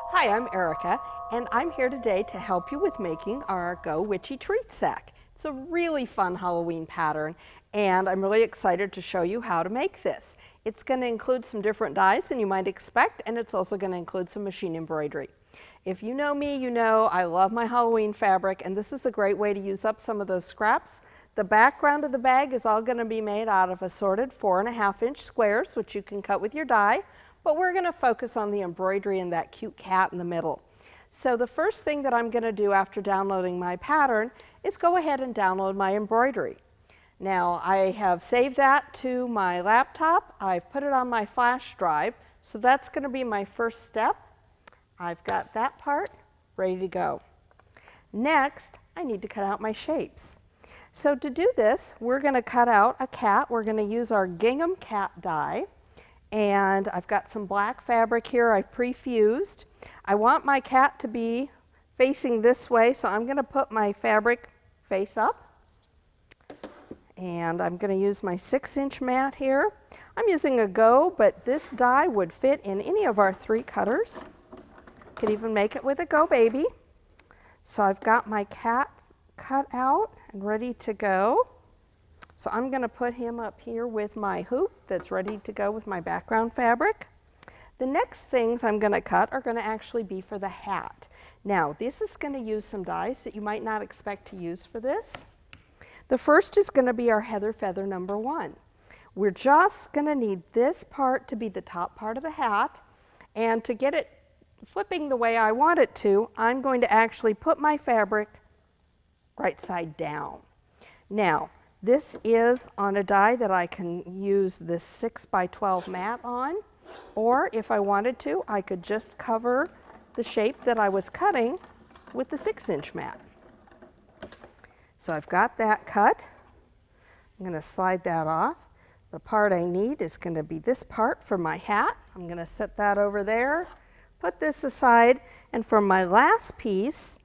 Hi, I'm Erica, and I'm here today to help you with making our Go Witchy treat sack. It's a really fun Halloween pattern, and I'm really excited to show you how to make this. It's going to include some different dies than you might expect, and it's also going to include some machine embroidery. If you know me, you know I love my Halloween fabric, and this is a great way to use up some of those scraps. The background of the bag is all going to be made out of assorted 4.5-inch squares, which you can cut with your die. But we're going to focus on the embroidery and that cute cat in the middle. So the first thing that I'm going to do after downloading my pattern is go ahead and download my embroidery. Now I have saved that to my laptop. I've put it on my flash drive, so that's going to be my first step. I've got that part ready to go. Next, I need to cut out my shapes. So to do this, we're going to cut out a cat. We're going to use our gingham cat die. And I've got some black fabric here I've pre-fused. I want my cat to be facing this way, so I'm going to put my fabric face up. And I'm going to use my 6-inch mat here. I'm using a Go, but this die would fit in any of our 3 cutters. Could even make it with a Go Baby. So I've got my cat cut out and ready to go. So I'm going to put him up here with my hoop that's ready to go with my background fabric. The next things I'm going to cut are going to actually be for the hat. Now this is going to use some dies that you might not expect to use for this. The first is going to be our Heather Feather number 1. We're just going to need this part to be the top part of the hat, and to get it flipping the way I want it to, I'm going to actually put my fabric right side down. Now this is on a die that I can use this 6x12 mat on, or if I wanted to, I could just cover the shape that I was cutting with the 6-inch mat. So I've got that cut. I'm going to slide that off. The part I need is going to be this part for my hat. I'm going to set that over there, put this aside, and for my last piece,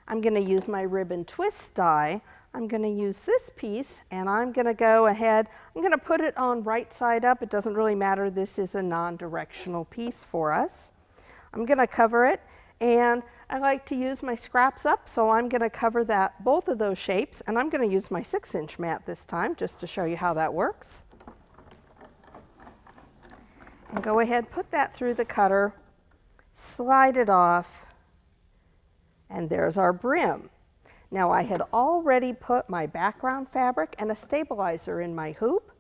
I'm going to use my ribbon twist die. I'm going to use this piece, and I'm going to go ahead, I'm going to put it on right side up. It doesn't really matter, this is a non-directional piece for us. I'm going to cover it, and I like to use my scraps up, so I'm going to cover that, both of those shapes, and I'm going to use my 6-inch mat this time just to show you how that works. And go ahead, put that through the cutter, slide it off, and there's our brim. Now I had already put my background fabric and a stabilizer in my hoop,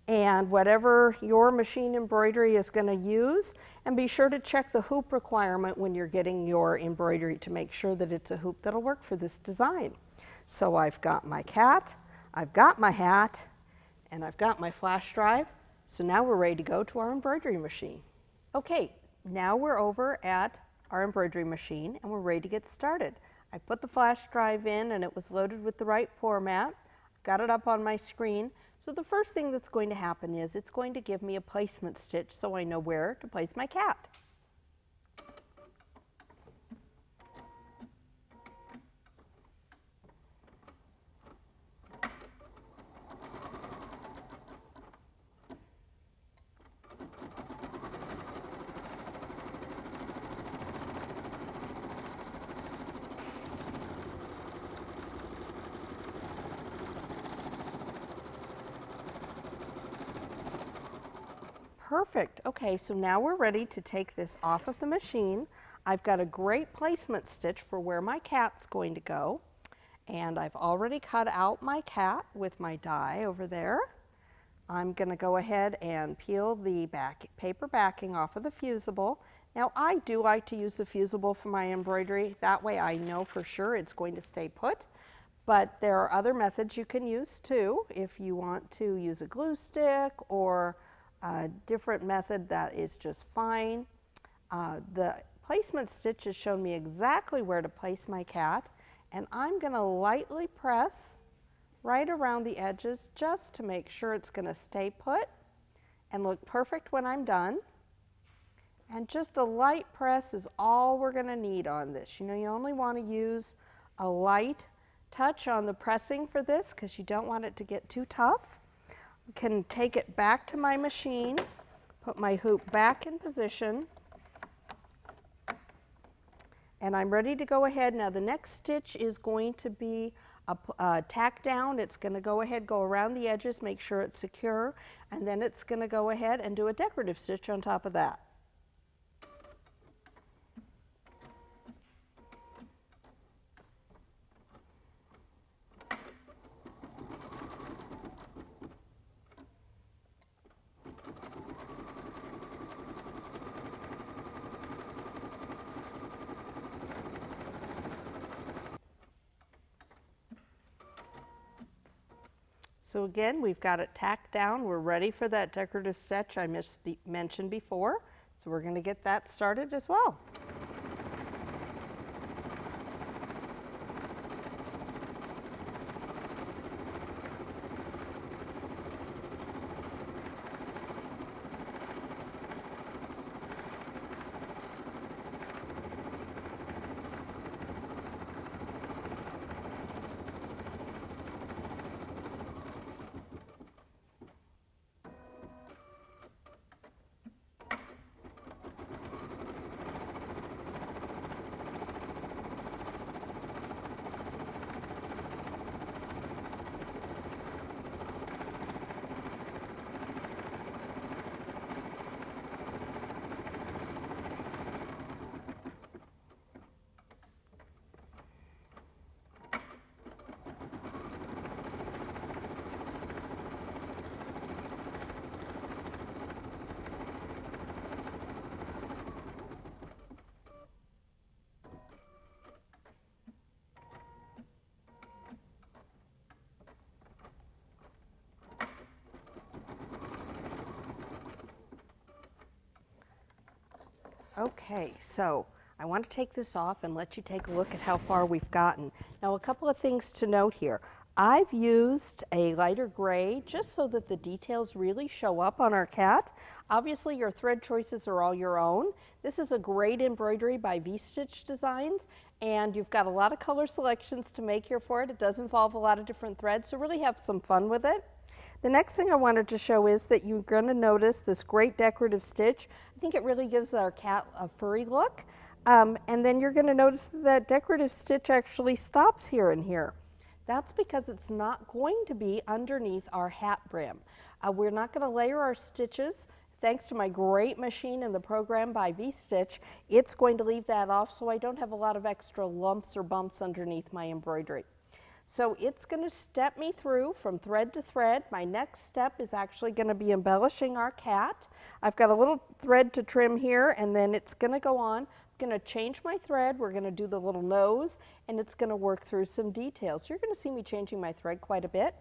and whatever your machine embroidery is going to use, and be sure to check the hoop requirement when you're getting your embroidery to make sure that it's a hoop that'll work for this design. So I've got my cat, I've got my hat, and I've got my flash drive, so now we're ready to go to our embroidery machine. Okay, now we're over at our embroidery machine and we're ready to get started. I put the flash drive in and it was loaded with the right format. Got it up on my screen. So the first thing that's going to happen is it's going to give me a placement stitch so I know where to place my cat. Perfect. Okay, so now we're ready to take this off of the machine. I've got a great placement stitch for where my cat's going to go. And I've already cut out my cat with my die over there. I'm going to go ahead and peel the paper backing off of the fusible. Now I do like to use the fusible for my embroidery. That way I know for sure it's going to stay put. But there are other methods you can use too. If you want to use a glue stick or a different method, that is just fine. The placement stitch has shown me exactly where to place my cat, and I'm going to lightly press right around the edges just to make sure it's going to stay put and look perfect when I'm done. And just a light press is all we're going to need on this. You know, you only want to use a light touch on the pressing for this because you don't want it to get too tough. Can take it back to my machine, put my hoop back in position, And I'm ready to go ahead. Now the next stitch is going to be a tack down. It's going to go ahead, go around the edges, make sure it's secure, and then it's going to go ahead and do a decorative stitch on top of that. So again, we've got it tacked down. We're ready for that decorative stitch I mentioned before. So we're going to get that started as well. Okay, so I want to take this off and let you take a look at how far we've gotten. Now a couple of things to note here. I've used a lighter gray just so that the details really show up on our cat. Obviously your thread choices are all your own. This is a great embroidery by V-Stitch Designs, and you've got a lot of color selections to make here for it. It does involve a lot of different threads, so really have some fun with it. The next thing I wanted to show is that you're going to notice this great decorative stitch. I think it really gives our cat a furry look. And then you're going to notice that that decorative stitch actually stops here and here. That's because it's not going to be underneath our hat brim. We're not going to layer our stitches. Thanks to my great machine in the program by V-Stitch, it's going to leave that off so I don't have a lot of extra lumps or bumps underneath my embroidery. So it's going to step me through from thread to thread. My next step is actually going to be embellishing our cat. I've got a little thread to trim here, and then it's going to go on. I'm going to change my thread. We're going to do the little nose, and it's going to work through some details. You're going to see me changing my thread quite a bit,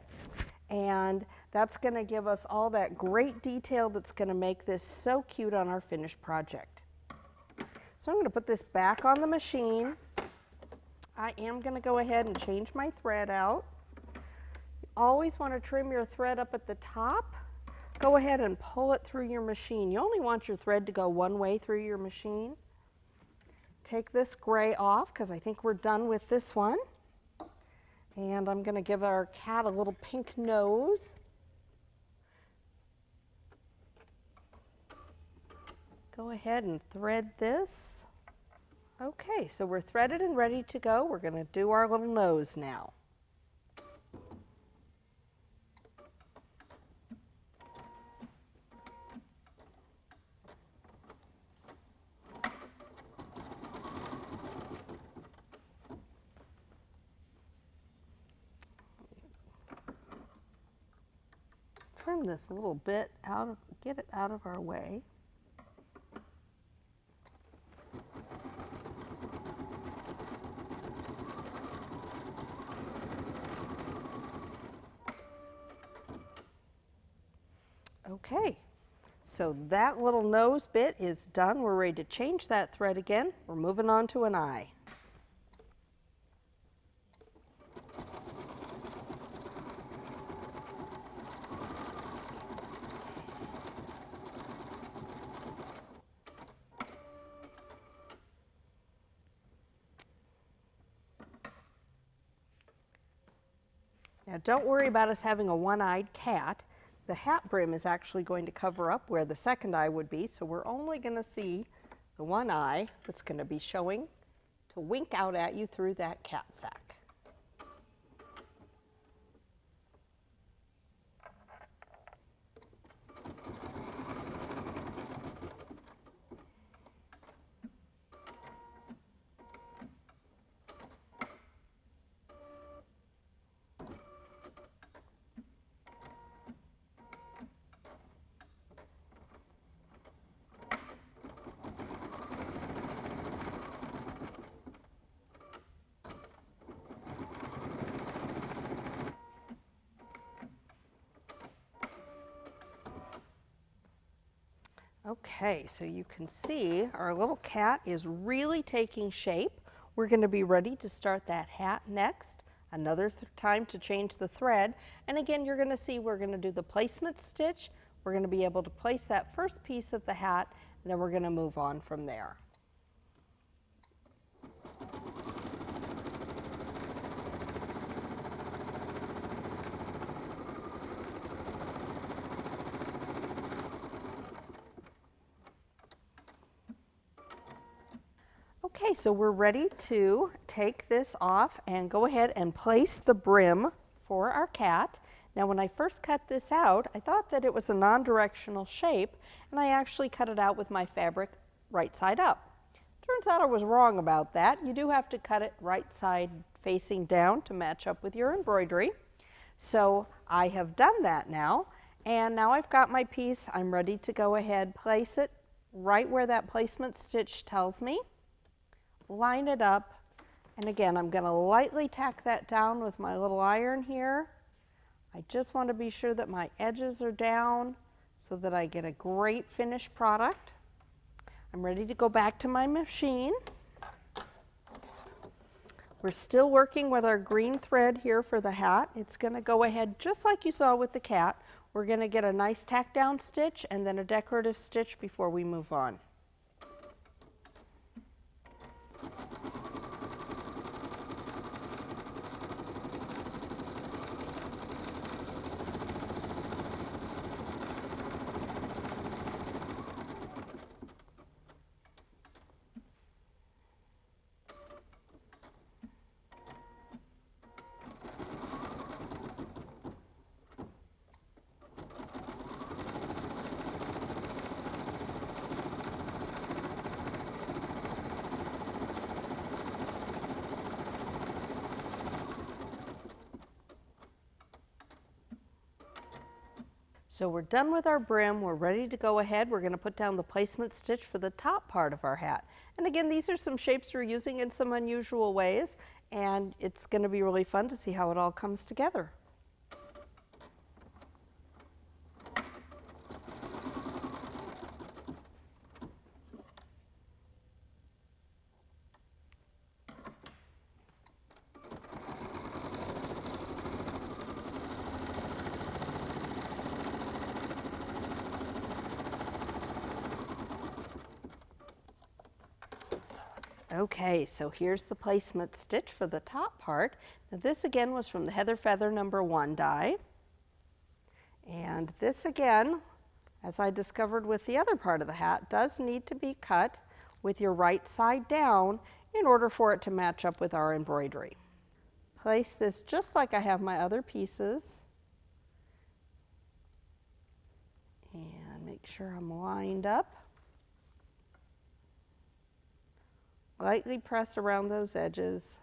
and that's going to give us all that great detail that's going to make this so cute on our finished project. So I'm going to put this back on the machine. I am going to go ahead and change my thread out. You always want to trim your thread up at the top. Go ahead and pull it through your machine. You only want your thread to go one way through your machine. Take this gray off because I think we're done with this one. And I'm going to give our cat a little pink nose. Go ahead and thread this. Okay, so we're threaded and ready to go. We're going to do our little nose now. Trim this a little bit out, get it out of our way. Okay, so that little nose bit is done. We're ready to change that thread again. We're moving on to an eye. Now don't worry about us having a one-eyed cat. The hat brim is actually going to cover up where the second eye would be, so we're only going to see the one eye that's going to be showing to wink out at you through that cat sack. Okay, so you can see our little cat is really taking shape. We're going to be ready to start that hat next. Another time to change the thread. And again, you're going to see we're going to do the placement stitch. We're going to be able to place that first piece of the hat, and then we're going to move on from there. Okay, so we're ready to take this off and go ahead and place the brim for our cat. Now when I first cut this out, I thought that it was a non-directional shape, and I actually cut it out with my fabric right side up. Turns out I was wrong about that. You do have to cut it right side facing down to match up with your embroidery. So I have done that now, and now I've got my piece. I'm ready to go ahead, place it right where that placement stitch tells me. Line it up, and again, I'm going to lightly tack that down with my little iron here. I just want to be sure that my edges are down so that I get a great finished product. I'm ready to go back to my machine. We're still working with our green thread here for the hat. It's going to go ahead just like you saw with the cat. We're going to get a nice tack down stitch and then a decorative stitch before we move on. So we're done with our brim, we're ready to go ahead. We're going to put down the placement stitch for the top part of our hat. And again, these are some shapes we're using in some unusual ways, and it's going to be really fun to see how it all comes together. Okay, so here's the placement stitch for the top part. Now this again was from the Heather Feather #1 die. And this again, as I discovered with the other part of the hat, does need to be cut with your right side down in order for it to match up with our embroidery. Place this just like I have my other pieces. And make sure I'm lined up. Lightly press around those edges,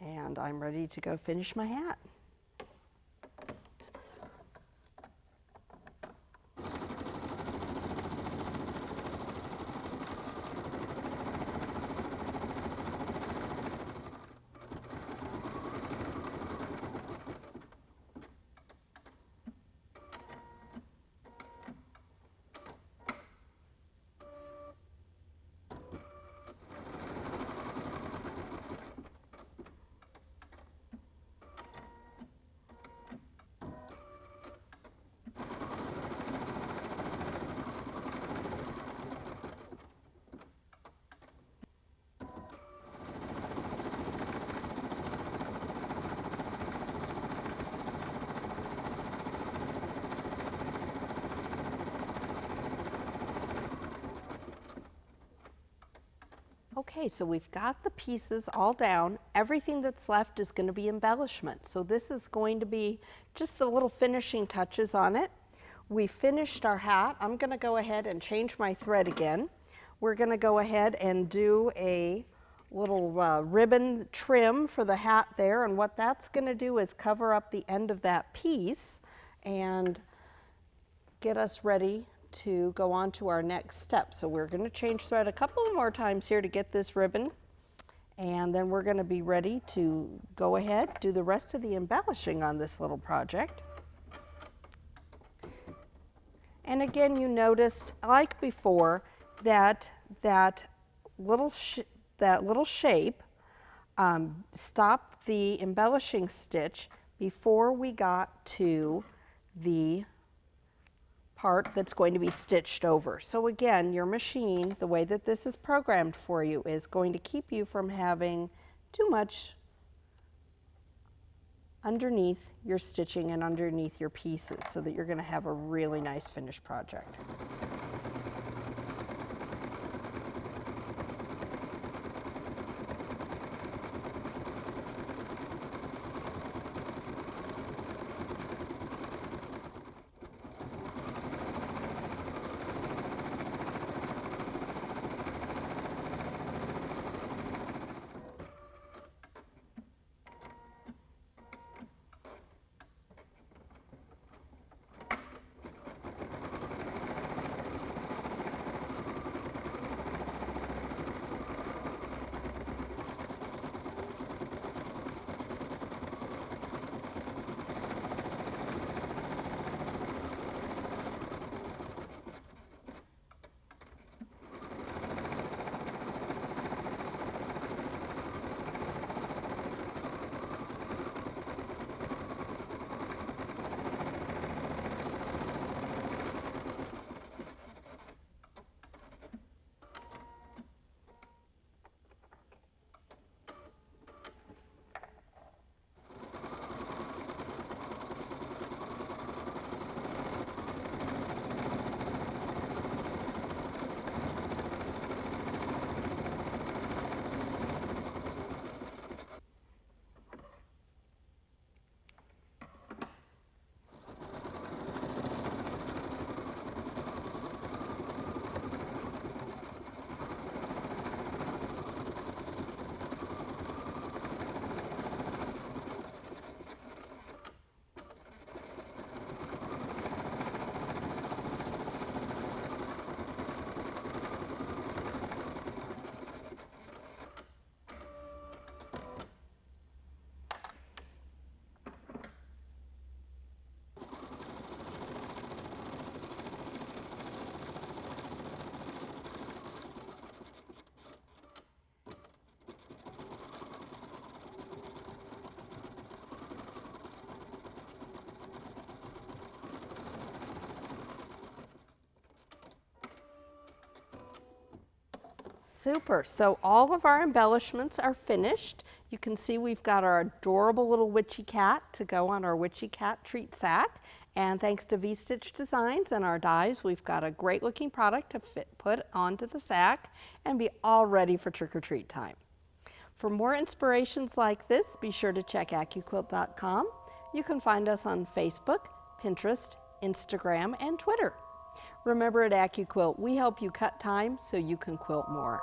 and I'm ready to go finish my hat. Okay, so we've got the pieces all down. Everything that's left is going to be embellishment. So this is going to be just the little finishing touches on it. We finished our hat. I'm going to go ahead and change my thread again. We're going to go ahead and do a little ribbon trim for the hat there, and what that's going to do is cover up the end of that piece and get us ready to go on to our next step. So we're going to change thread a couple more times here to get this ribbon, and then we're going to be ready to go ahead, do the rest of the embellishing on this little project. And again, you noticed, like before, that little shape stopped the embellishing stitch before we got to the part that's going to be stitched over. So again, your machine, the way that this is programmed for you, is going to keep you from having too much underneath your stitching and underneath your pieces, so that you're going to have a really nice finished project. Super. So all of our embellishments are finished. You can see we've got our adorable little witchy cat to go on our witchy cat treat sack. And thanks to V-Stitch Designs and our dies, we've got a great looking product to put onto the sack and be all ready for trick-or-treat time. For more inspirations like this, be sure to check AccuQuilt.com. You can find us on Facebook, Pinterest, Instagram, and Twitter. Remember, at AccuQuilt, we help you cut time so you can quilt more.